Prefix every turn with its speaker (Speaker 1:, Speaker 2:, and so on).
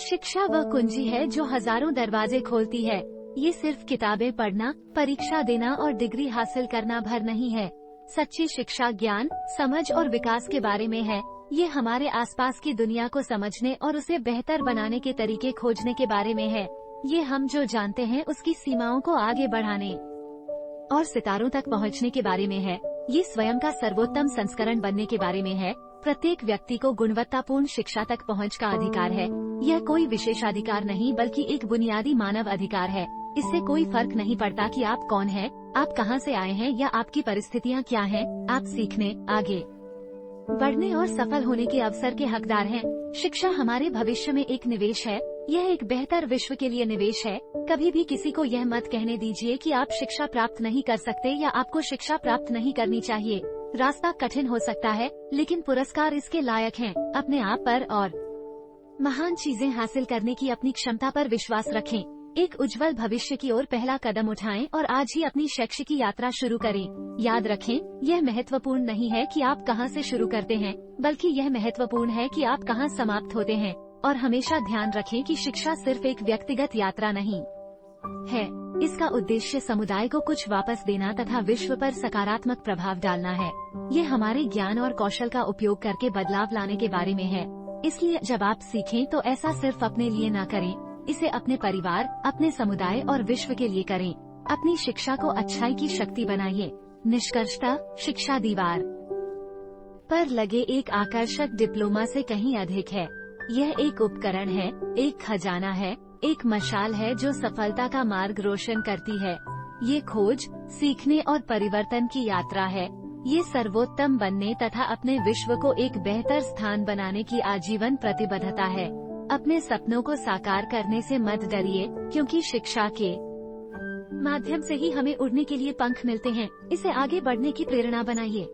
Speaker 1: शिक्षा वह कुंजी है जो हजारों दरवाजे खोलती है। ये सिर्फ किताबें पढ़ना, परीक्षा देना और डिग्री हासिल करना भर नहीं है। सच्ची शिक्षा ज्ञान, समझ और विकास के बारे में है। ये हमारे आसपास की दुनिया को समझने और उसे बेहतर बनाने के तरीके खोजने के बारे में है। ये हम जो जानते हैं उसकी सीमाओं को आगे बढ़ाने और सितारों तक पहुंचने के बारे में है। ये स्वयं का सर्वोत्तम संस्करण बनने के बारे में है। प्रत्येक व्यक्ति को गुणवत्तापूर्ण शिक्षा तक पहुंच का अधिकार है। यह कोई विशेषाधिकार नहीं बल्कि एक बुनियादी मानव अधिकार है। इससे कोई फर्क नहीं पड़ता कि आप कौन हैं, आप कहां से आए हैं या आपकी परिस्थितियां क्या हैं, आप सीखने, आगे बढ़ने और सफल होने के अवसर के हकदार हैं। शिक्षा हमारे भविष्य में एक निवेश है। यह एक बेहतर विश्व के लिए निवेश है। कभी भी किसी को यह मत कहने दीजिए कि आप शिक्षा प्राप्त नहीं कर सकते या आपको शिक्षा प्राप्त नहीं करनी चाहिए। रास्ता कठिन हो सकता है, लेकिन पुरस्कार इसके लायक हैं। अपने आप पर और महान चीजें हासिल करने की अपनी क्षमता पर विश्वास रखें। एक उज्जवल भविष्य की ओर पहला कदम उठाएं और आज ही अपनी शैक्षिक यात्रा शुरू करें। याद रखें, यह महत्वपूर्ण नहीं है कि आप कहां से शुरू करते हैं, बल्कि यह महत्वपूर्ण है कि आप कहां समाप्त होते हैं। और हमेशा ध्यान रखें कि शिक्षा सिर्फ एक व्यक्तिगत यात्रा नहीं है। इसका उद्देश्य समुदाय को कुछ वापस देना तथा विश्व पर सकारात्मक प्रभाव डालना है। ये हमारे ज्ञान और कौशल का उपयोग करके बदलाव लाने के बारे में है। इसलिए जब आप सीखें तो ऐसा सिर्फ अपने लिए न करें, इसे अपने परिवार, अपने समुदाय और विश्व के लिए करें। अपनी शिक्षा को अच्छाई की शक्ति बनाइए। निष्कर्षतः, शिक्षा दीवार पर लगे एक आकर्षक डिप्लोमा से कहीं अधिक है। यह एक उपकरण है, एक खजाना है, एक मशाल है जो सफलता का मार्ग रोशन करती है। ये खोज, सीखने और परिवर्तन की यात्रा है। ये सर्वोत्तम बनने तथा अपने विश्व को एक बेहतर स्थान बनाने की आजीवन प्रतिबद्धता है। अपने सपनों को साकार करने से मत डरिए, क्योंकि शिक्षा के माध्यम से ही हमें उड़ने के लिए पंख मिलते हैं। इसे आगे बढ़ने की प्रेरणा बनाइए।